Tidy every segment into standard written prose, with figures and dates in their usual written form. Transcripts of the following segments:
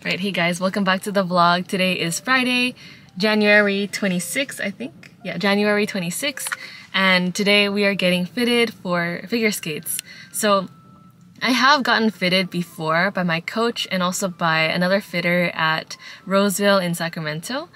Right, hey guys, welcome back to the vlog. Today is Friday, January 26th, I think. Yeah, January 26th. And today we are getting fitted for figure skates. So I have gotten fitted before by my coach and also by another fitter at Roseville in Sacramento.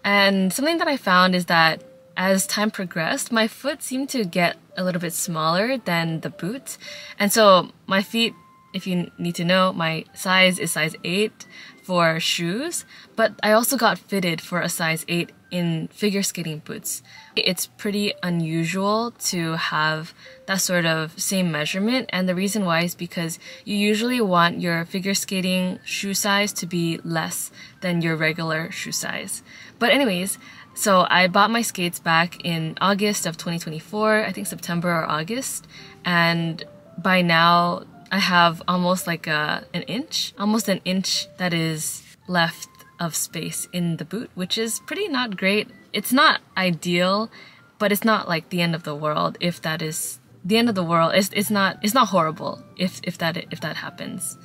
And something that I found is that as time progressed, my foot seemed to get a little bit smaller than the boot. And so my feet, if you need to know, my size is size 8 for shoes, but I also got fitted for a size 8 in figure skating boots. It's pretty unusual to have that sort of same measurement, and the reason why is because you usually want your figure skating shoe size to be less than your regular shoe size. But anyways, so I bought my skates back in August of 2024, I think September or August, and by now I have almost like almost an inch that is left of space in the boot, which is pretty not great. It's not ideal, but it's not like the end of the world if that is the end of the world. It's not horrible if that happens.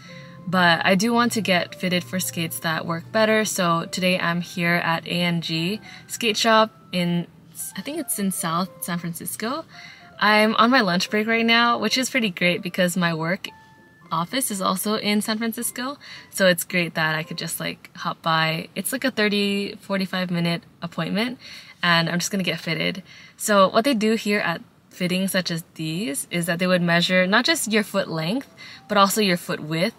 But I do want to get fitted for skates that work better, so today I'm here at ANG skate shop in, I think it's in South San Francisco. I'm on my lunch break right now, which is pretty great because my work office is also in San Francisco, so it's great that I could just like hop by. It's like a 30-45 minute appointment and I'm just gonna get fitted. So what they do here at fittings such as these is that they would measure not just your foot length but also your foot width,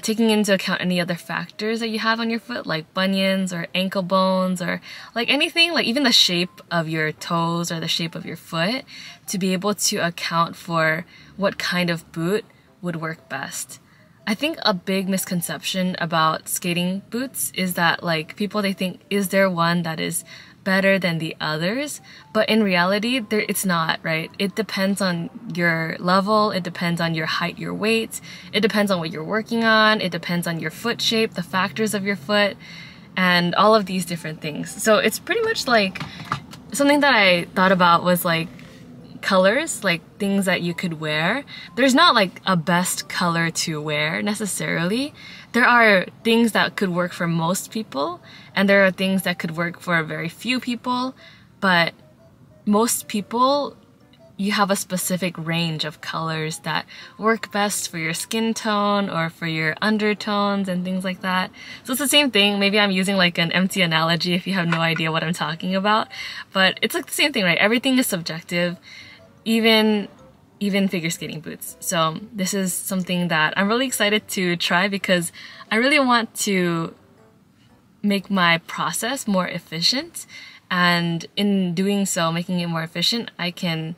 taking into account any other factors that you have on your foot, like bunions or ankle bones or like anything, like even the shape of your toes or the shape of your foot, to be able to account for what kind of boot would work best. I think a big misconception about skating boots is that like people, they think, is there one that is better than the others? But in reality, it's not, right? It depends on your level, it depends on your height, your weight, it depends on what you're working on, it depends on your foot shape, the factors of your foot, and all of these different things. So it's pretty much like something that I thought about was like colors, like things that you could wear. There's not like a best color to wear necessarily. There are things that could work for most people and there are things that could work for very few people, but most people, you have a specific range of colors that work best for your skin tone or for your undertones and things like that. So it's the same thing. Maybe I'm using like an empty analogy if you have no idea what I'm talking about, but it's like the same thing, right? Everything is subjective, even figure skating boots. So this is something that I'm really excited to try because I really want to make my process more efficient, and in doing so, making it more efficient, I can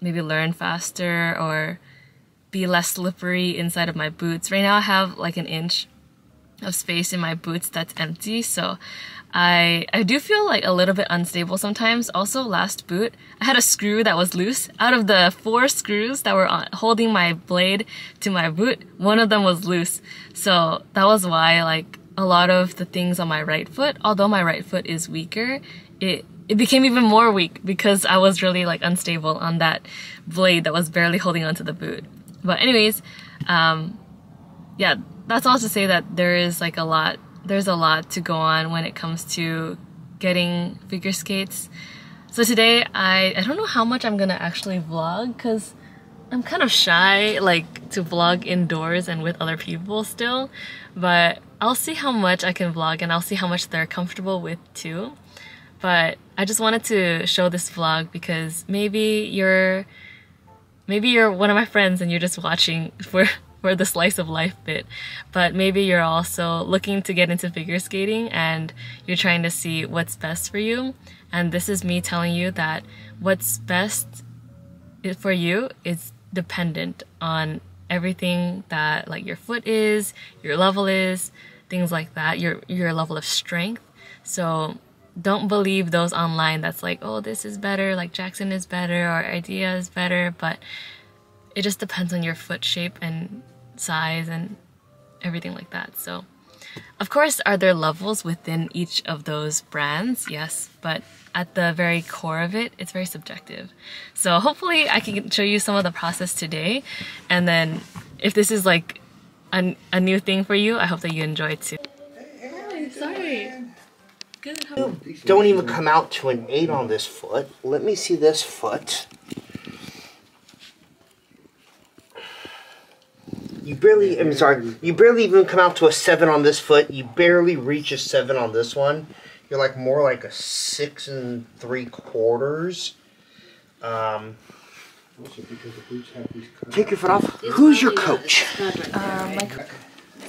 maybe learn faster or be less slippery inside of my boots. Right now I have like an inch of space in my boots that's empty, so I do feel like a little bit unstable sometimes. Also, last boot, I had a screw that was loose. Out of the 4 screws that were holding my blade to my boot, one of them was loose. So that was why like a lot of the things on my right foot, although my right foot is weaker, it became even more weak because I was really like unstable on that blade that was barely holding onto the boot. But anyways, yeah, that's all to say that there's a lot to go on when it comes to getting figure skates. So today, I don't know how much I'm gonna actually vlog because I'm kind of shy like to vlog indoors and with other people still, but I'll see how much I can vlog and I'll see how much they're comfortable with too. But I just wanted to show this vlog because maybe you're one of my friends and you're just watching for the slice of life bit, but maybe you're also looking to get into figure skating and you're trying to see what's best for you. And this is me telling you that what's best for you is dependent on everything that like your foot is, your level is, things like that, your level of strength. So don't believe those online that's like, oh, this is better, like Jackson is better or Idea is better, but it just depends on your foot shape and size and everything like that. So of course, are there levels within each of those brands? Yes, but at the very core of it, it's very subjective. So hopefully I can show you some of the process today, and then if this is like a new thing for you. I hope that you enjoy it too. Hi, sorry. Good. Don't even come out to an 8 on this foot. Let me see this foot. You barely, I'm sorry, you barely even come out to a 7 on this foot. You barely reach a 7 on this one. You're like more like a 6 3/4. Take your foot off. Who's your coach? My coach.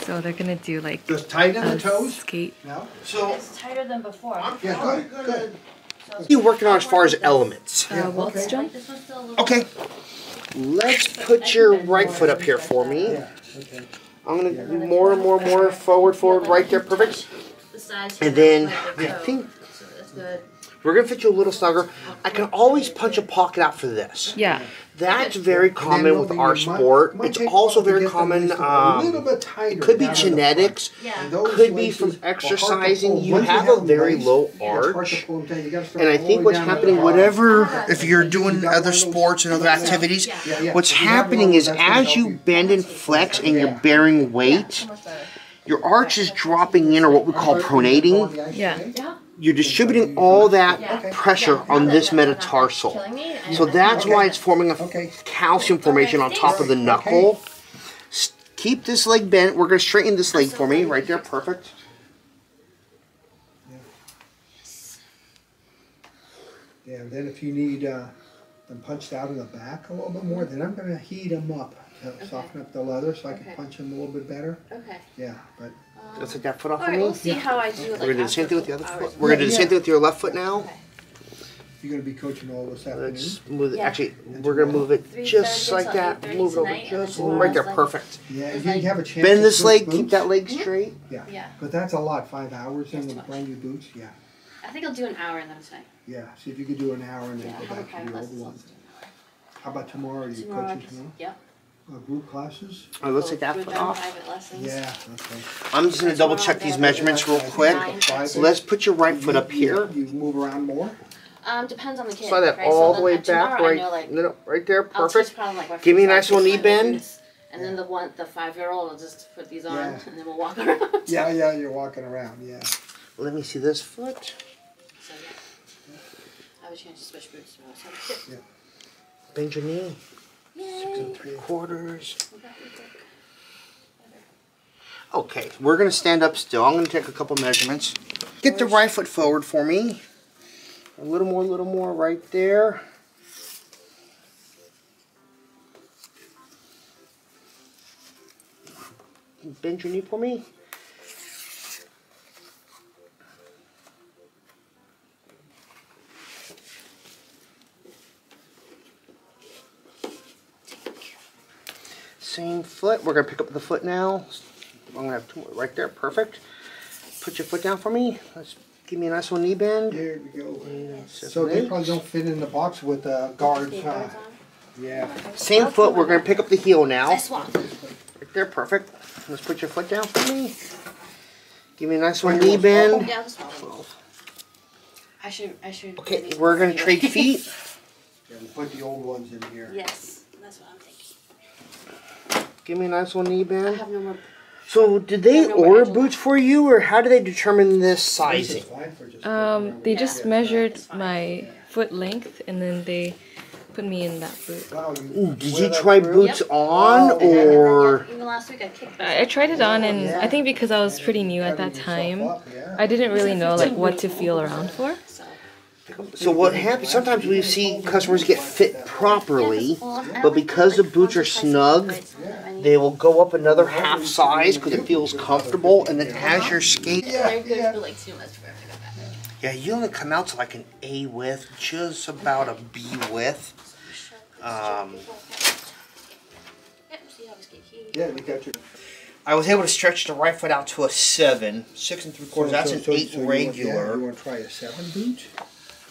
So they're gonna do like just tighten the toes. Skate. No. So it's tighter than before. Yeah, good. What are you working on as far as elements? Waltz jump. Okay. Let's put your right foot up here for me. Yeah. Okay. I'm gonna do more forward, right there, perfect. And then I think we're gonna fit you a little snugger. I can always punch a pocket out for this. Yeah. That's very common with our sport. It's also very common. It could be genetics. Could be from exercising. You have a very low arch, and I think what's happening, if you're doing other sports and other activities, what's happening is as you bend and flex and you're bearing weight, your arch is dropping in, or what we call pronating. Yeah. You're distributing all that pressure on this metatarsal. So that's why it's forming a calcium formation on top of the knuckle. Keep this leg bent. We're going to straighten this leg for me. Right there. Perfect. Yeah, and then if you need them punched out in the back a little bit more, then I'm going to heat them up to soften up the leather so I can punch them a little bit better. Okay. Yeah, but... Let's take that foot off All for right, me. we'll see how I do. We're going to do the same thing with the other foot. We're going to do the same thing with your left foot now. Okay. You're going to be coaching all this afternoon? Let's move it. Actually, we're going to move it just like that. Move it over just right there. Perfect. Yeah, if you have a chance Bend to this switch leg. boots, Keep that leg straight. Yeah, but that's a lot. 5 hours in the brand new boots. Yeah. I think I'll do an hour and then tonight. Yeah, see if you could do an hour and then Yeah, go I have a back to private the old lessons. one. Let's do an hour. How about tomorrow? Are you Tomorrow, coaching tomorrow? Yep. Group classes? All right, let's take that We've foot done off. private lessons. Yeah, okay. I'm just going to double check these measurements real quick. So let's put your right foot up here. You move around more? Depends on the kid. Slide that right? all So the way then back, tomorrow I right, know, like, no, right there, I'll teach perfect. probably, like, my Give me a first nice little knee class, bend. and then the 5-year-old will just put these on, Yeah. and then we'll walk around. Yeah, you're walking around, yeah. Let me see this foot. So yeah, I have a chance to switch boots tomorrow. So Yeah. Bend your knee. yay! 6 3/4. We got you, Dick. Okay, we're going to stand up still. I'm going to take a couple measurements. Get the right foot forward for me. A little more right there. Bend your knee for me. Same foot. We're going to pick up the foot now. I'm going to have 2 more right there. Perfect. Put your foot down for me. Let's give me a nice little knee bend. There we go. So they probably don't fit in the box with guards, huh? Yeah. Same foot. We're going to pick up the heel now. I swap. Right there. Perfect. Let's put your foot down for me. Give me a nice little knee bend. Yeah, I'll just swap. I should. Okay, we're going to trade feet. Yeah, we put the old ones in here. Yes, that's what I'm thinking. Give me a nice little knee I bend. have no more. So, did they order boots for you, or how do they determine this This is sizing? fine for just They just measured my foot length and then they put me in that boot. Wow, Ooh, did wear you that try through? boots on, or... Even last week I kicked. I tried it on, and I think because I was pretty new at that time, Yeah. I didn't really know like what to feel around for. So what happens, sometimes we see customers get fit properly, but because the boots are snug, they will go up another half size because it feels comfortable, and then as you're skating... They're good for like 2 months before I got back. Yeah, you only come out to like an A width, just about a B width. Yeah, you got your... I was able to stretch the right foot out to a 7, 6 3/4. That's an 8 you regular. want to try a 7 boot?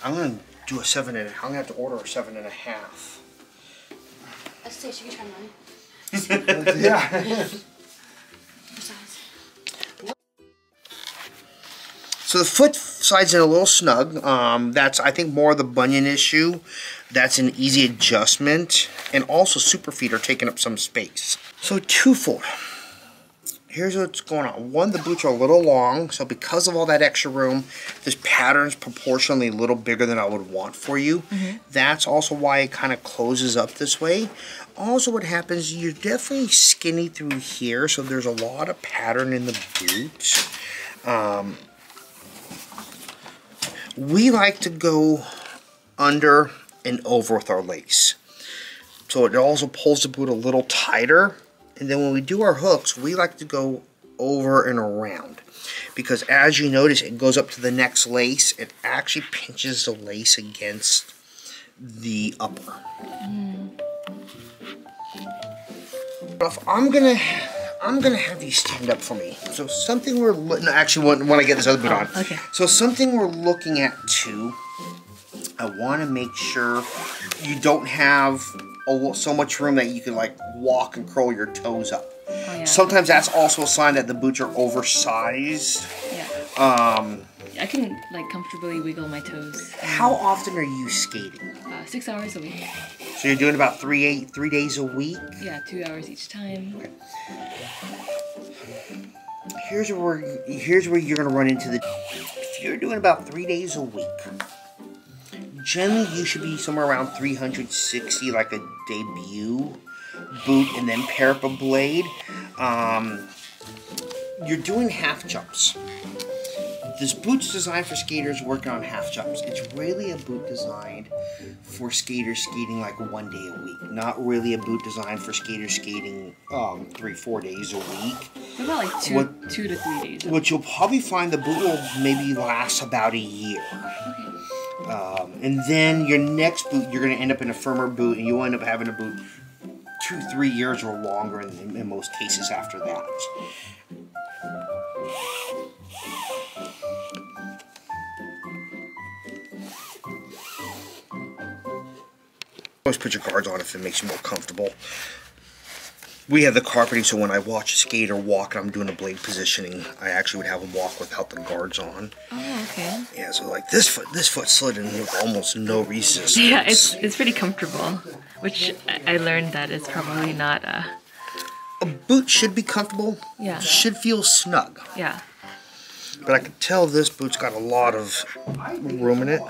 I'm gonna do a 7 and I'm gonna have to order a 7.5. Let's see, she can try mine. Yeah. So the foot side's in a little snug. That's, I think, more of the bunion issue. That's an easy adjustment. And also super feet are taking up some space. So twofold. here's what's going on. One, the boots are a little long, so because of all that extra room, this pattern's proportionally a little bigger than I would want for you. That's also why it kind of closes up this way. Also what happens, you're definitely skinny through here, so there's a lot of pattern in the boots. We like to go under and over with our lace. So it also pulls the boot a little tighter. And then when we do our hooks, we like to go over and around. Because as you notice, it goes up to the next lace. It actually pinches the lace against the upper. I'm gonna have you stand up for me. So something we're actually when I get this other boot on. Okay. So something we're looking at too. I want to make sure you don't have so much room that you can like walk and curl your toes up. Oh, yeah. Sometimes that's also a sign that the boots are oversized. Yeah. I can like comfortably wiggle my toes. How often are you skating? 6 hours a week. So you're doing about 3 days a week? Yeah, 2 hours each time. Okay. Here's where you're gonna run into the. If you're doing about 3 days a week, generally you should be somewhere around 360, like a debut boot, and then pair up a blade. You're doing half jumps. This boot's designed for skaters working on half jumps. It's really a boot designed for skaters skating like 1 day a week. Not really a boot designed for skaters skating 3-4 days a week. What about like two to 3 days? What you'll probably find, the boot will maybe last about a year. Okay. And then your next boot, you're going to end up in a firmer boot, and you'll end up having a boot 2-3 years or longer in most cases after that. Always put your guards on if it makes you more comfortable. We have the carpeting, so when I watch a skater walk and I'm doing a blade positioning, I actually would have them walk without the guards on. Oh, okay. Yeah, so like this foot slid in with almost no resistance. Yeah, it's pretty comfortable, which I learned that is probably not a boot should be comfortable. Yeah. Should feel snug. Yeah. But I can tell this boot's got a lot of room in it.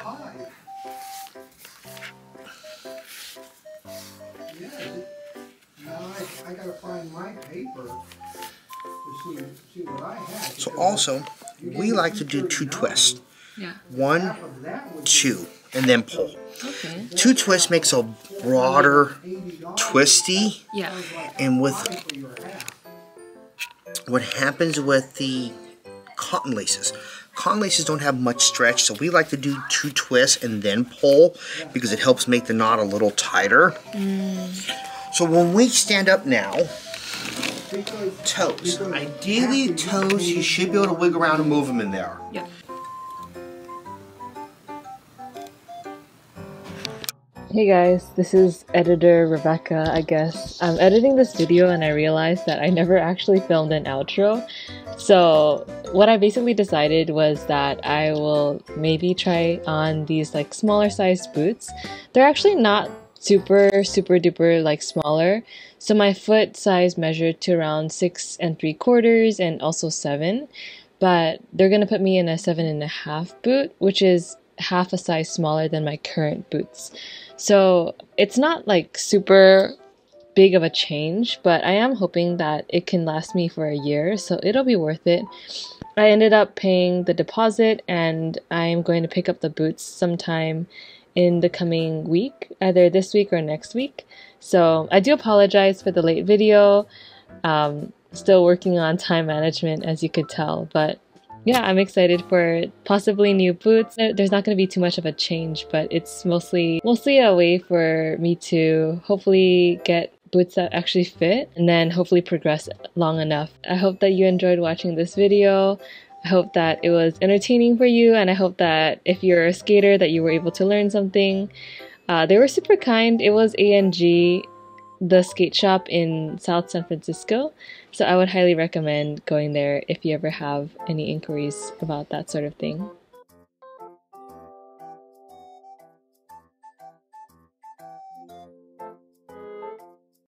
I gotta find my paper to see what I have. So also, we like to do 2 twists. Yeah. 1, 2, and then pull. Okay. 2 twists makes a broader twisty. Yeah. And with what happens with the cotton laces don't have much stretch, so we like to do 2 twists and then pull because it helps make the knot a little tighter. So when we stand up now, toes. Ideally, toes, you should be able to wiggle around and move them in there. Yeah. Hey guys, this is editor Rebecca, I guess. I'm editing this video and I realized that I never actually filmed an outro. So what I basically decided was that I will maybe try on these like smaller sized boots. They're actually not super duper like smaller. So my foot size measured to around 6 3/4 and also 7. But they're gonna put me in a 7.5 boot, which is half a size smaller than my current boots. So it's not like super big of a change, but I am hoping that it can last me for a year, so it'll be worth it. I ended up paying the deposit and I'm going to pick up the boots sometime in the coming week, either this week or next week. So I do apologize for the late video. Still working on time management, as you could tell, but yeah, I'm excited for possibly new boots. There's not going to be too much of a change, but it's mostly a way for me to hopefully get boots that actually fit and then hopefully progress long enough. I hope that you enjoyed watching this video. I hope that it was entertaining for you, and I hope that if you're a skater that you were able to learn something. They were super kind. It was ANG, the skate shop in South San Francisco, so I would highly recommend going there if you ever have any inquiries about that sort of thing.